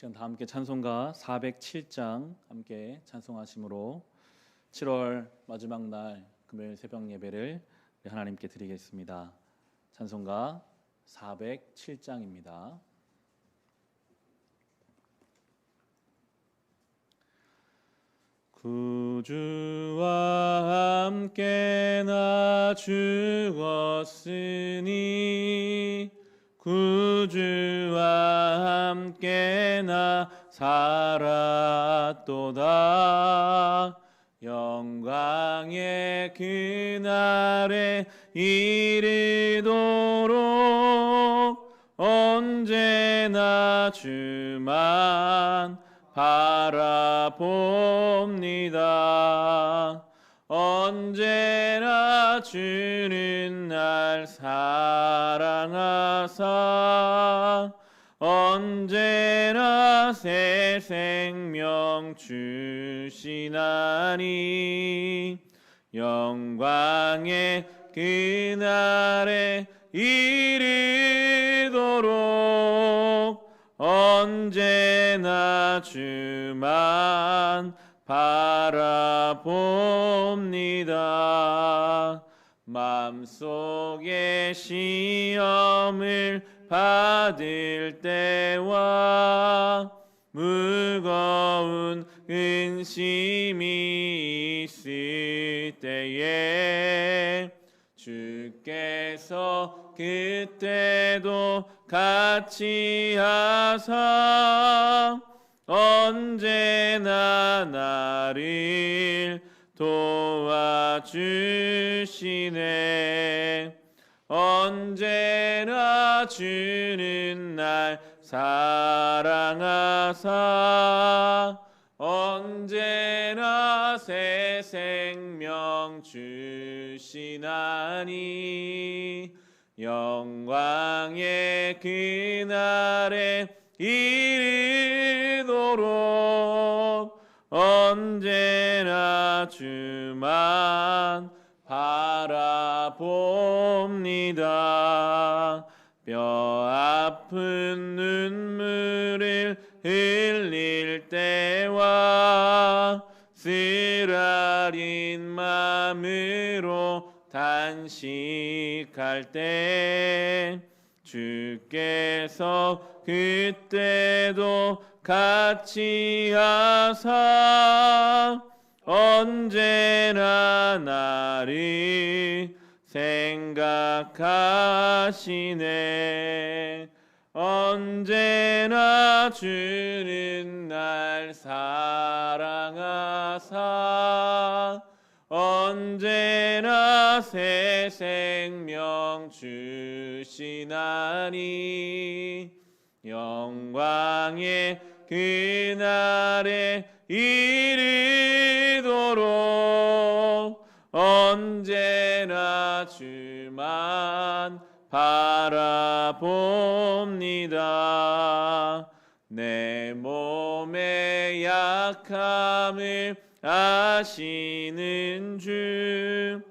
시간 다 함께 찬송가 407장 함께 찬송하심으로 7월 마지막 날 금요일 새벽 예배를 하나님께 드리겠습니다. 찬송가 407장입니다. 구주와 함께 나 죽었으니 구주와 함께 나 살았도다. 영광의 그날에 이르도록 언제나 주만 바라봅니다. 언제나 주는 날 사랑하사 언제나 새 생명 주시나니 영광의 그날에 이르도록 언제나 주만 바라봅니다. 마음속에 시험을 받을 때와 무거운 근심이 있을 때에 주께서 그때도 같이 하사 언제나 나를 도와주시네. 언제나 주는 날 사랑하사 언제나 새 생명 주시나니 영광의 그날에 이르도록 언제나 주만 바라봅니다. 뼈 아픈 눈물을 흘릴 때와 쓰라린 마음으로 단식할 때 주께서 그때도 같이 하사 언제나 나를 생각하시네. 언제나 주는 날 사랑하사 언제나 새 생명 주시나니 영광의 그날에 이르도록 언제나 주만 바라봅니다. 내 몸의 약함을 아시는 주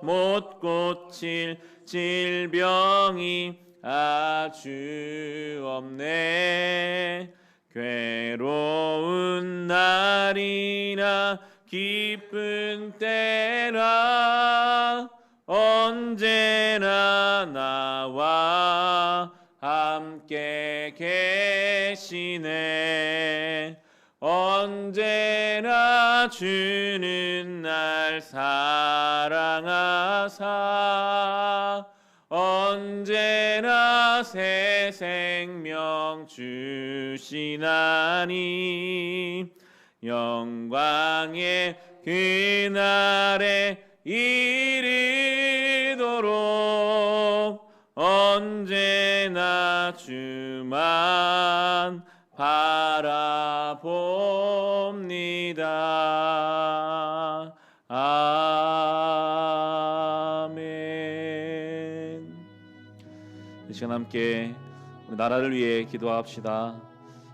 못 고칠 질병이 아주 없네. 괴로운 날이나 기쁜 때나 언제나 나와 함께 계시네. 언제나 주는 날 사랑하사 언제나 새 생명 주시나니 영광의 그날에 이르도록 언제나 주만 바라봅니다. 아멘. 이 시간 함께 우리 나라를 위해 기도합시다.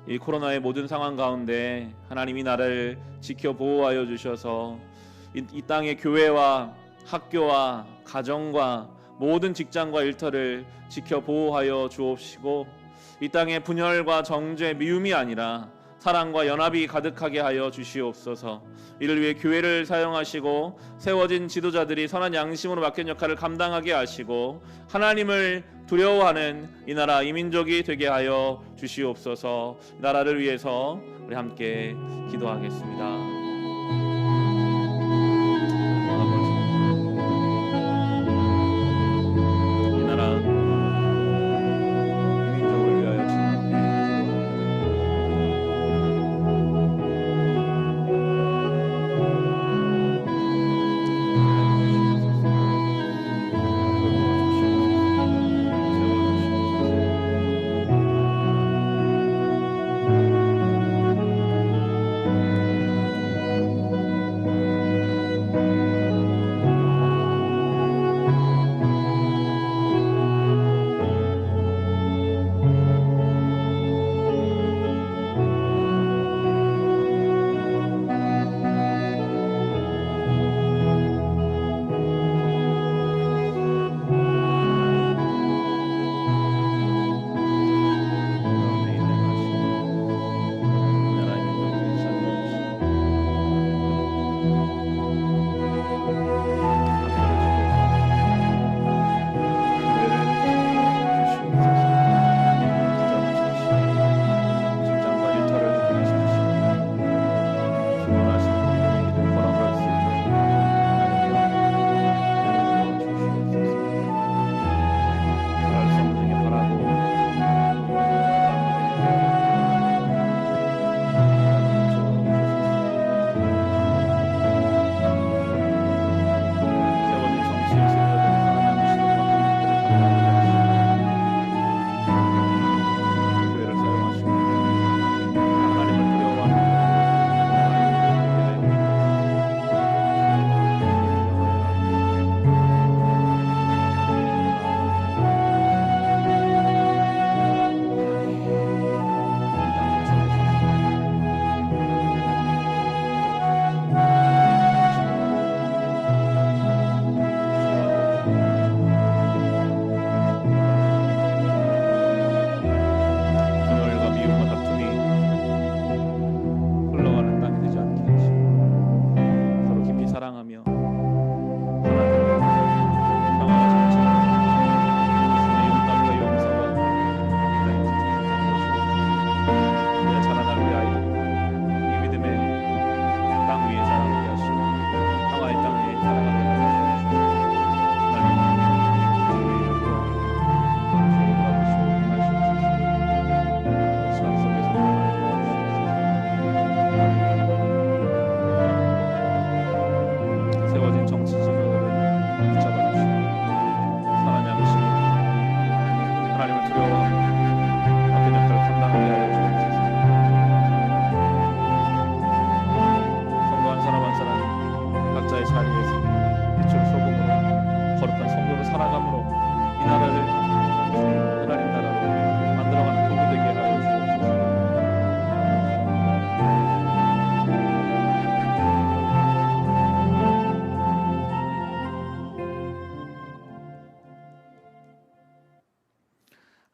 이 코로나의 모든 상황 가운데 하나님이 나라를 지켜 보호하여 주셔서 이 땅의 교회와 학교와 가정과 모든 직장과 일터를 지켜 보호하여 주옵시고 이 땅에 분열과 정죄, 미움이 아니라 사랑과 연합이 가득하게 하여 주시옵소서. 이를 위해 교회를 사용하시고 세워진 지도자들이 선한 양심으로 맡긴 역할을 감당하게 하시고 하나님을 두려워하는 이 나라 이 민족이 되게 하여 주시옵소서. 나라를 위해서 우리 함께 기도하겠습니다.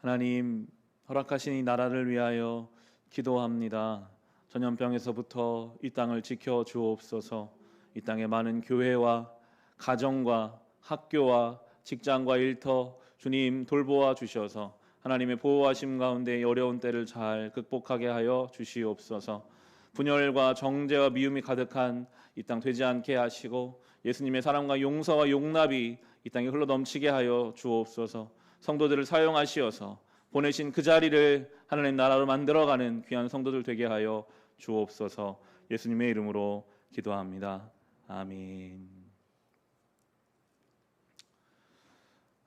하나님, 허락하신 이 나라를 위하여 기도합니다. 전염병에서부터 이 땅을 지켜 주옵소서. 이 땅의 많은 교회와 가정과 학교와 직장과 일터 주님 돌보아 주셔서 하나님의 보호하심 가운데 어려운 때를 잘 극복하게 하여 주시옵소서. 분열과 정죄와 미움이 가득한 이 땅 되지 않게 하시고 예수님의 사랑과 용서와 용납이 이 땅에 흘러넘치게 하여 주옵소서. 성도들을 사용하시어서 보내신 그 자리를 하나님 나라로 만들어가는 귀한 성도들 되게 하여 주옵소서. 예수님의 이름으로 기도합니다. 아멘.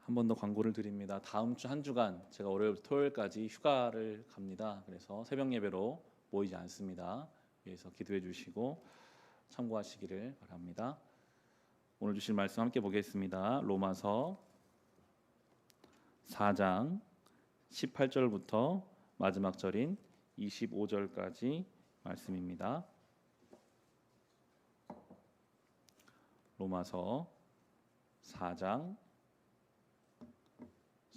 한 번 더 광고를 드립니다. 다음 주 한 주간 제가 월요일부터 토요일까지 휴가를 갑니다. 그래서 새벽 예배로 모이지 않습니다. 위해서 기도해 주시고 참고하시기를 바랍니다. 오늘 주실 말씀 함께 보겠습니다. 로마서 4장 18절부터 마지막 절인 25절까지 말씀입니다. 로마서 4장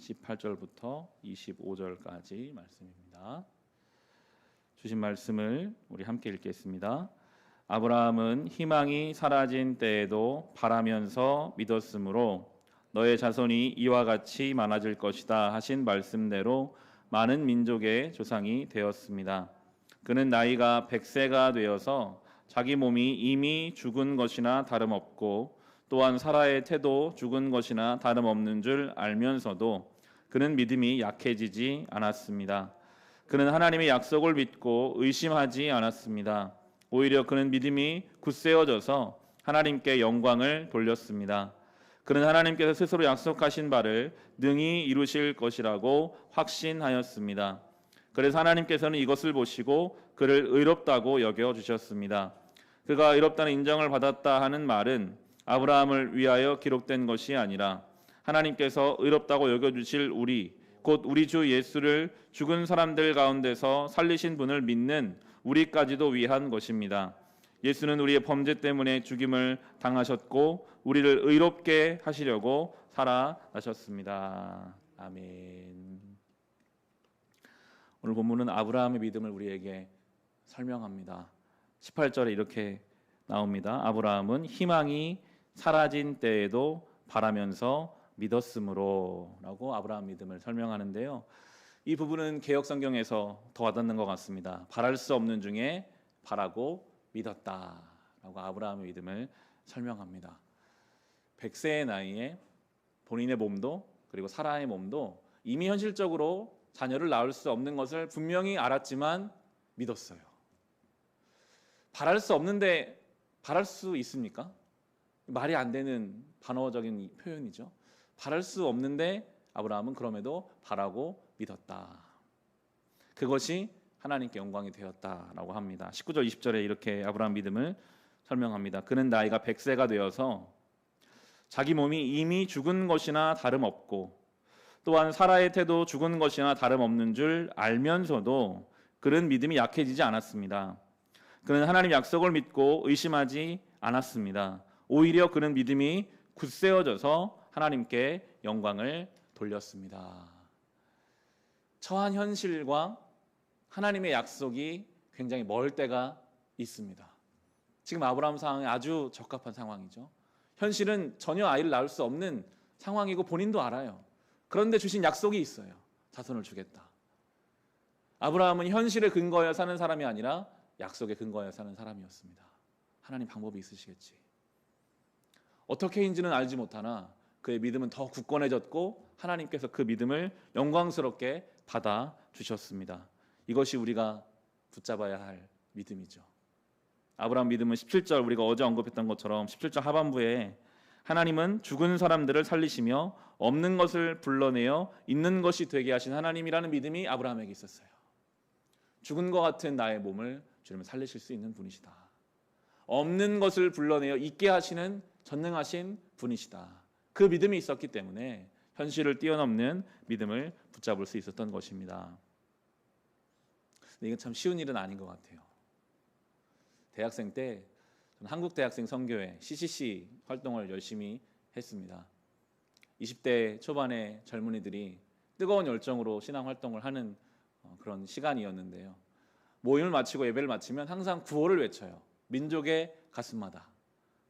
18절부터 25절까지 말씀입니다. 주신 말씀을 우리 함께 읽겠습니다. 아브라함은 희망이 사라진 때에도 바라면서 믿었으므로 너의 자손이 이와 같이 많아질 것이다 하신 말씀대로 많은 민족의 조상이 되었습니다. 그는 나이가 100세가 되어서 자기 몸이 이미 죽은 것이나 다름없고 또한 사라의 태도 죽은 것이나 다름없는 줄 알면서도 그는 믿음이 약해지지 않았습니다. 그는 하나님의 약속을 믿고 의심하지 않았습니다. 오히려 그는 믿음이 굳세어져서 하나님께 영광을 돌렸습니다. 그는 하나님께서 스스로 약속하신 바를 능히 이루실 것이라고 확신하였습니다. 그래서 하나님께서는 이것을 보시고 그를 의롭다고 여겨주셨습니다. 그가 의롭다는 인정을 받았다 하는 말은 아브라함을 위하여 기록된 것이 아니라 하나님께서 의롭다고 여겨주실 곧 우리 주 예수를 죽은 사람들 가운데서 살리신 분을 믿는 우리까지도 위한 것입니다. 예수는 우리의 범죄 때문에 죽임을 당하셨고 우리를 의롭게 하시려고 살아나셨습니다. 아멘. 오늘 본문은 아브라함의 믿음을 우리에게 설명합니다. 18절에 이렇게 나옵니다. 아브라함은 희망이 사라진 때에도 바라면서 믿었으므로 라고 아브라함 믿음을 설명하는데요. 이 부분은 개역 성경에서 더 와닿는 것 같습니다. 바랄 수 없는 중에 바라고 믿었다라고 아브라함의 믿음을 설명합니다. 100세의 나이에 본인의 몸도 그리고 사라의 몸도 이미 현실적으로 자녀를 낳을 수 없는 것을 분명히 알았지만 믿었어요. 바랄 수 없는데 바랄 수 있습니까? 말이 안 되는 반어적인 표현이죠. 바랄 수 없는데 아브라함은 그럼에도 바라고 믿었다. 그것이 하나님께 영광이 되었다라고 합니다. 19절 20절에 이렇게 아브라함 믿음을 설명합니다. 그는 나이가 100세가 되어서 자기 몸이 이미 죽은 것이나 다름없고 또한 사라의 태도 죽은 것이나 다름없는 줄 알면서도 그는 믿음이 약해지지 않았습니다. 그는 하나님 약속을 믿고 의심하지 않았습니다. 오히려 그는 믿음이 굳세어져서 하나님께 영광을 돌렸습니다. 처한 현실과 하나님의 약속이 굉장히 멀 때가 있습니다. 지금 아브라함 상황이 아주 적합한 상황이죠. 현실은 전혀 아이를 낳을 수 없는 상황이고 본인도 알아요. 그런데 주신 약속이 있어요. 자손을 주겠다. 아브라함은 현실에 근거하여 사는 사람이 아니라 약속에 근거하여 사는 사람이었습니다. 하나님 방법이 있으시겠지. 어떻게인지는 알지 못하나 그의 믿음은 더 굳건해졌고 하나님께서 그 믿음을 영광스럽게 받아주셨습니다. 이것이 우리가 붙잡아야 할 믿음이죠. 아브라함 믿음은 17절 우리가 어제 언급했던 것처럼 17절 하반부에 하나님은 죽은 사람들을 살리시며 없는 것을 불러내어 있는 것이 되게 하신 하나님이라는 믿음이 아브라함에게 있었어요. 죽은 것 같은 나의 몸을 주님은 살리실 수 있는 분이시다. 없는 것을 불러내어 있게 하시는 전능하신 분이시다. 그 믿음이 있었기 때문에 현실을 뛰어넘는 믿음을 붙잡을 수 있었던 것입니다. 근데 이건 참 쉬운 일은 아닌 것 같아요. 대학생 때 한국대학생 선교회 CCC 활동을 열심히 했습니다. 20대 초반의 젊은이들이 뜨거운 열정으로 신앙 활동을 하는 그런 시간이었는데요. 모임을 마치고 예배를 마치면 항상 구호를 외쳐요. 민족의 가슴마다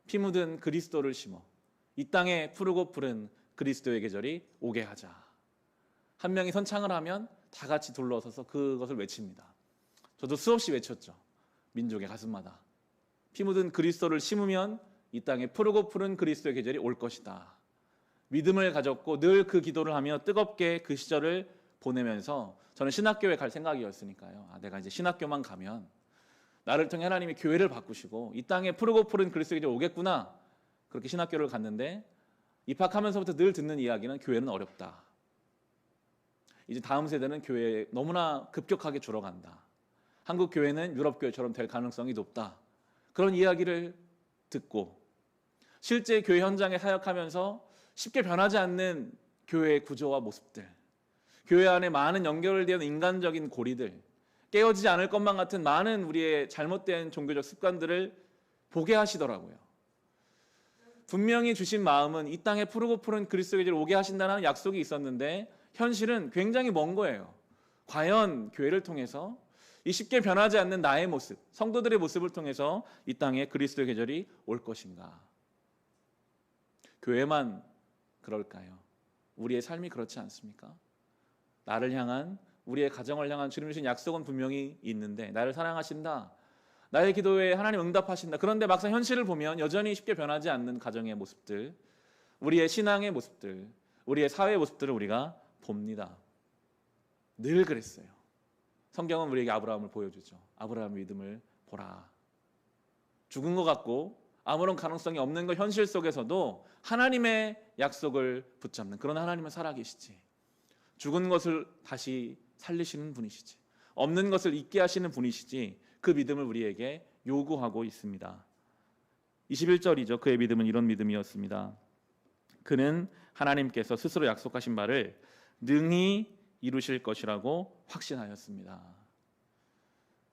피 묻은 그리스도를 심어 이 땅에 푸르고 푸른 그리스도의 계절이 오게 하자. 한 명이 선창을 하면 다 같이 둘러서서 그것을 외칩니다. 저도 수없이 외쳤죠. 민족의 가슴마다 피 묻은 그리스도를 심으면 이 땅에 푸르고 푸른 그리스도의 계절이 올 것이다. 믿음을 가졌고 늘 그 기도를 하며 뜨겁게 그 시절을 보내면서 저는 신학교에 갈 생각이었으니까요. 내가 이제 신학교만 가면 나를 통해 하나님이 교회를 바꾸시고 이 땅에 푸르고 푸른 그리스도의 계절이 오겠구나. 그렇게 신학교를 갔는데 입학하면서부터 늘 듣는 이야기는 교회는 어렵다. 이제 다음 세대는 교회에 너무나 급격하게 줄어간다. 한국 교회는 유럽 교회처럼 될 가능성이 높다. 그런 이야기를 듣고 실제 교회 현장에 사역하면서 쉽게 변하지 않는 교회의 구조와 모습들, 교회 안에 많은 연결되어 있는 인간적인 고리들, 깨어지지 않을 것만 같은 많은 우리의 잘못된 종교적 습관들을 보게 하시더라고요. 분명히 주신 마음은 이 땅에 푸르고 푸른 그리스도의 계절 오게 하신다는 약속이 있었는데 현실은 굉장히 먼 거예요. 과연 교회를 통해서 이 쉽게 변하지 않는 나의 모습, 성도들의 모습을 통해서 이 땅에 그리스도의 계절이 올 것인가? 교회만 그럴까요? 우리의 삶이 그렇지 않습니까? 나를 향한, 우리의 가정을 향한 주님 주신 약속은 분명히 있는데, 나를 사랑하신다, 나의 기도에 하나님 응답하신다. 그런데 막상 현실을 보면 여전히 쉽게 변하지 않는 가정의 모습들, 우리의 신앙의 모습들, 우리의 사회의 모습들을 우리가 봅니다. 늘 그랬어요. 성경은 우리에게 아브라함을 보여주죠. 아브라함의 믿음을 보라. 죽은 것 같고 아무런 가능성이 없는 것 현실 속에서도 하나님의 약속을 붙잡는, 그러나 하나님은 살아계시지. 죽은 것을 다시 살리시는 분이시지. 없는 것을 있게 하시는 분이시지. 그 믿음을 우리에게 요구하고 있습니다. 21절이죠. 그의 믿음은 이런 믿음이었습니다. 그는 하나님께서 스스로 약속하신 바를 능히 이루실 것이라고 확신하였습니다.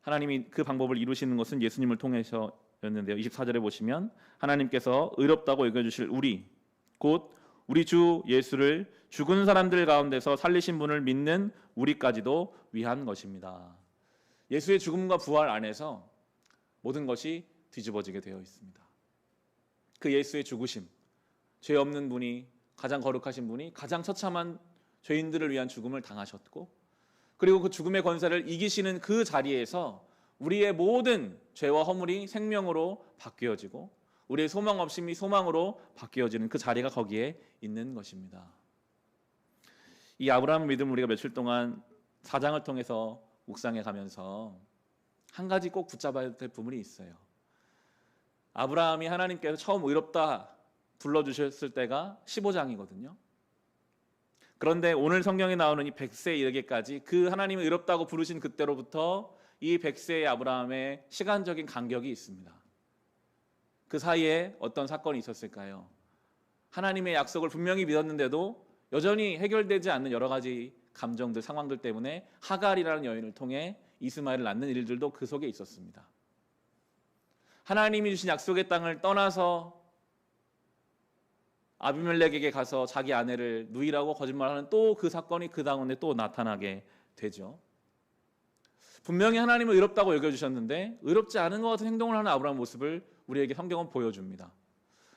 하나님이 그 방법을 이루시는 것은 예수님을 통해서였는데요. 24절에 보시면 하나님께서 의롭다고 여겨주실 우리, 곧 우리 주 예수를 죽은 사람들 가운데서 살리신 분을 믿는 우리까지도 위한 것입니다. 예수의 죽음과 부활 안에서 모든 것이 뒤집어지게 되어 있습니다. 그 예수의 죽으심, 죄 없는 분이, 가장 거룩하신 분이 가장 처참한 죄인들을 위한 죽음을 당하셨고, 그리고 그 죽음의 권세를 이기시는 그 자리에서 우리의 모든 죄와 허물이 생명으로 바뀌어지고 우리의 소망 없음이 소망으로 바뀌어지는 그 자리가 거기에 있는 것입니다. 이 아브라함의 믿음을 우리가 며칠 동안 사장을 통해서 묵상해 가면서 한 가지 꼭 붙잡아야 될 부분이 있어요. 아브라함이 하나님께서 처음 의롭다 불러주셨을 때가 15장이거든요. 그런데 오늘 성경에 나오는 이 100세에 이르기까지 그 하나님이 의롭다고 부르신 그때로부터 이 100세의 아브라함의 시간적인 간격이 있습니다. 그 사이에 어떤 사건이 있었을까요? 하나님의 약속을 분명히 믿었는데도 여전히 해결되지 않는 여러 가지 감정들, 상황들 때문에 하갈이라는 여인을 통해 이스마엘을 낳는 일들도 그 속에 있었습니다. 하나님이 주신 약속의 땅을 떠나서 아비멜렉에게 가서 자기 아내를 누이라고 거짓말하는 또 그 사건이 그 다음에 또 나타나게 되죠. 분명히 하나님을 의롭다고 여겨주셨는데 의롭지 않은 것 같은 행동을 하는 아브라함 모습을 우리에게 성경은 보여줍니다.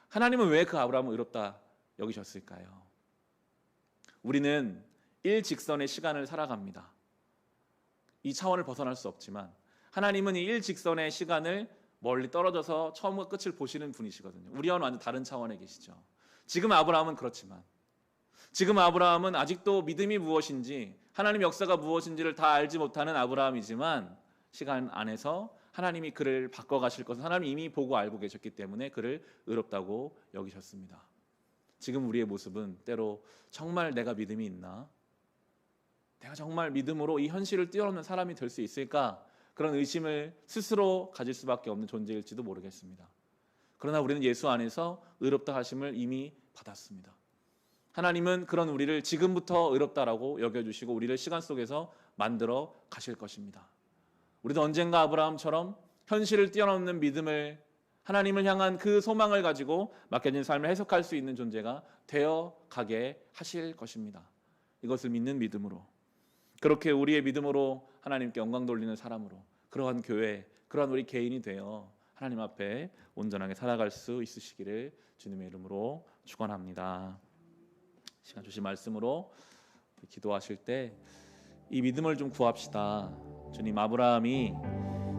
하나님은 왜 그 아브라함을 의롭다 여기셨을까요? 우리는 일직선의 시간을 살아갑니다. 이 차원을 벗어날 수 없지만 하나님은 이 일직선의 시간을 멀리 떨어져서 처음과 끝을 보시는 분이시거든요. 우리와는 완전 다른 차원에 계시죠. 지금 아브라함은 그렇지만, 지금 아브라함은 아직도 믿음이 무엇인지, 하나님 역사가 무엇인지를 다 알지 못하는 아브라함이지만 시간 안에서 하나님이 그를 바꿔가실 것을 하나님이 이미 보고 알고 계셨기 때문에 그를 의롭다고 여기셨습니다. 지금 우리의 모습은 때로 정말 내가 믿음이 있나? 내가 정말 믿음으로 이 현실을 뛰어넘는 사람이 될 수 있을까? 그런 의심을 스스로 가질 수밖에 없는 존재일지도 모르겠습니다. 그러나 우리는 예수 안에서 의롭다 하심을 이미 받았습니다. 하나님은 그런 우리를 지금부터 의롭다라고 여겨주시고 우리를 시간 속에서 만들어 가실 것입니다. 우리도 언젠가 아브라함처럼 현실을 뛰어넘는 믿음을, 하나님을 향한 그 소망을 가지고 맡겨진 삶을 해석할 수 있는 존재가 되어 가게 하실 것입니다. 이것을 믿는 믿음으로, 그렇게 우리의 믿음으로 하나님께 영광 돌리는 사람으로, 그러한 교회, 그러한 우리 개인이 되어 하나님 앞에 온전하게 살아갈 수 있으시기를 주님의 이름으로 축원합니다. 시간 주신 말씀으로 기도하실 때 이 믿음을 좀 구합시다. 주님, 아브라함이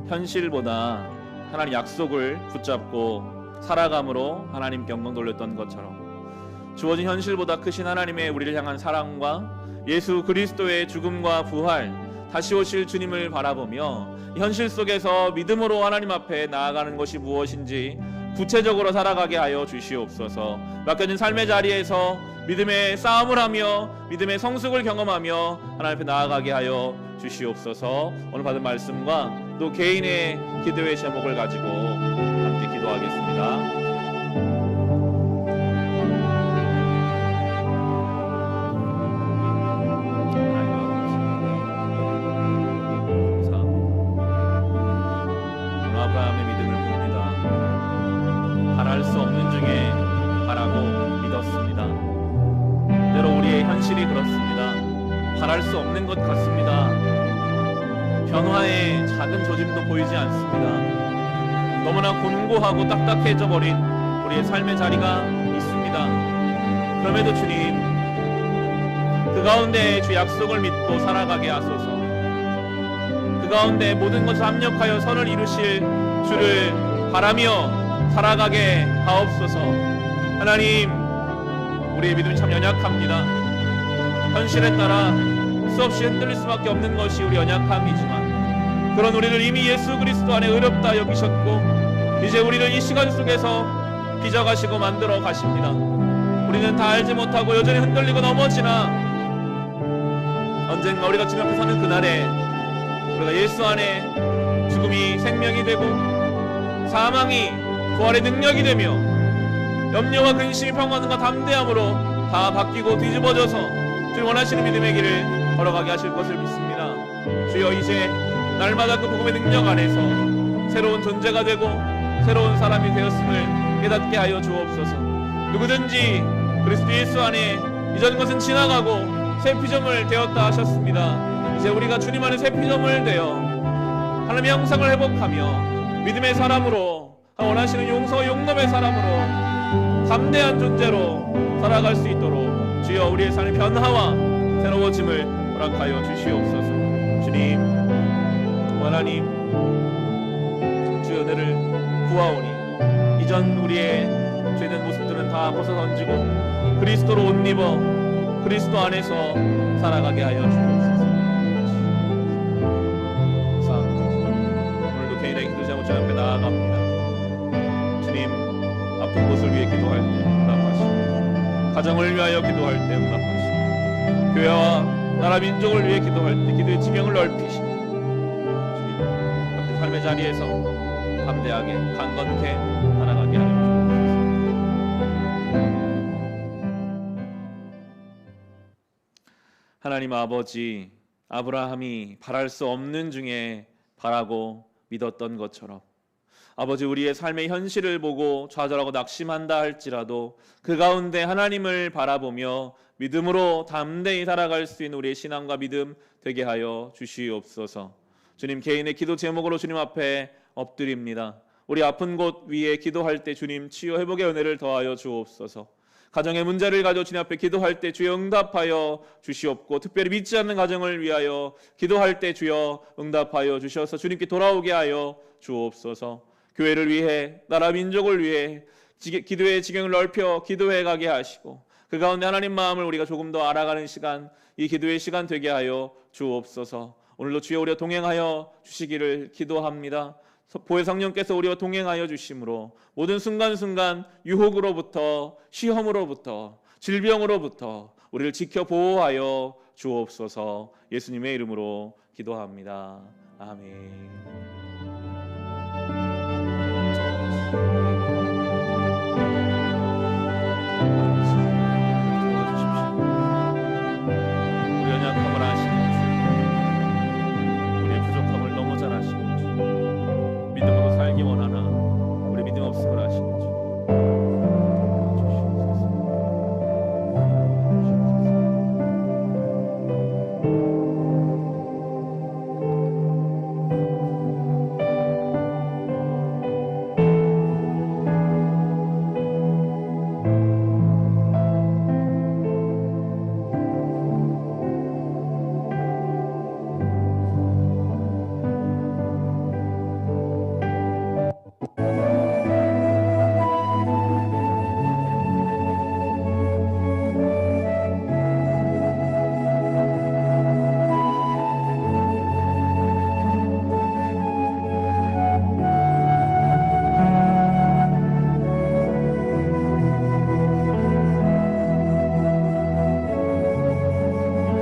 현실보다 하나님 약속을 붙잡고 살아감으로 하나님께 영광 돌렸던 것처럼 주어진 현실보다 크신 하나님의 우리를 향한 사랑과 예수 그리스도의 죽음과 부활, 다시 오실 주님을 바라보며 현실 속에서 믿음으로 하나님 앞에 나아가는 것이 무엇인지 구체적으로 살아가게 하여 주시옵소서. 맡겨진 삶의 자리에서 믿음의 싸움을 하며 믿음의 성숙을 경험하며 하나님 앞에 나아가게 하여 주시옵소서. 오늘 받은 말씀과 또 개인의 기도의 제목을 가지고 함께 기도하겠습니다. 아브라함의 믿음을 봅니다. 바랄 수 없는 중에 바라고 믿었습니다. 때로 우리의 현실이 그렇습니다. 수 없는 것 같습니다. 변화의 작은 조짐도 보이지 않습니다. 너무나 곤고하고 딱딱해져 버린 우리의 삶의 자리가 있습니다. 그럼에도 주님, 그 가운데 주 약속을 믿고 살아가게 하소서. 그 가운데 모든 것을 합력하여 선을 이루실 주를 바라며 살아가게 하옵소서. 하나님, 우리의 믿음이 참 연약합니다. 현실에 따라 수없이 흔들릴 수밖에 없는 것이 우리 연약함이지만, 그런 우리를 이미 예수 그리스도 안에 의롭다 여기셨고 이제 우리를 이 시간 속에서 빚어가시고 만들어 가십니다. 우리는 다 알지 못하고 여전히 흔들리고 넘어지나 언젠가 우리가 주님 앞에 서는 그날에 우리가 예수 안에 죽음이 생명이 되고 사망이 부활의 능력이 되며 염려와 근심이 평안과 담대함으로 다 바뀌고 뒤집어져서 주님 원하시는 믿음의 길을 걸어가게 하실 것을 믿습니다. 주여, 이제 날마다 그 복음의 능력 안에서 새로운 존재가 되고 새로운 사람이 되었음을 깨닫게 하여 주옵소서. 누구든지 그리스도 예수 안에 이전 것은 지나가고 새 피조물 되었다 하셨습니다. 이제 우리가 주님 안에 새 피조물 되어 하나님의 형상을 회복하며 믿음의 사람으로, 원하시는 용서 용납의 사람으로 담대한 존재로 살아갈 수 있도록 주여 우리의 삶의 변화와 새로워짐을 허락하여 주시옵소서. 주님, 하나님, 주의 은혜를 구하오니 이전 우리의 죄된 모습들은 다 벗어던지고 그리스도로 옷 입어 그리스도 안에서 살아가게 하여 주옵소서. 감사합니다. 오늘도 개인의 기도 제목 주 앞에 나아갑니다. 주님, 아픈 곳을 위해 기도할 때 응답하시고, 가정을 위하여 기도할 때 응답하시고, 교회와 나라 민족을 위해 기도할 때 기도의 지경을 넓히시고, 주님, 같은 삶의 자리에서 담대하게 강건케 살아가게 하여 주옵소서. 하나님 아버지, 아브라함이 바랄 수 없는 중에 바라고 믿었던 것처럼 아버지, 우리의 삶의 현실을 보고 좌절하고 낙심한다 할지라도 그 가운데 하나님을 바라보며 믿음으로 담대히 살아갈 수 있는 우리의 신앙과 믿음 되게 하여 주시옵소서. 주님, 개인의 기도 제목으로 주님 앞에 엎드립니다. 우리 아픈 곳 위에 기도할 때 주님 치유 회복의 은혜를 더하여 주옵소서. 가정의 문제를 가지고 주님 앞에 기도할 때 주여 응답하여 주시옵고, 특별히 믿지 않는 가정을 위하여 기도할 때 주여 응답하여 주셔서 주님께 돌아오게 하여 주옵소서. 교회를 위해, 나라 민족을 위해 기도의 지경을 넓혀 기도해 가게 하시고, 그 가운데 하나님 마음을 우리가 조금 더 알아가는 시간, 이 기도의 시간 되게 하여 주옵소서. 오늘도 주여 우리와 동행하여 주시기를 기도합니다. 보혜 성령께서 우리와 동행하여 주심으로 모든 순간순간 유혹으로부터, 시험으로부터, 질병으로부터 우리를 지켜 보호하여 주옵소서. 예수님의 이름으로 기도합니다. 아멘.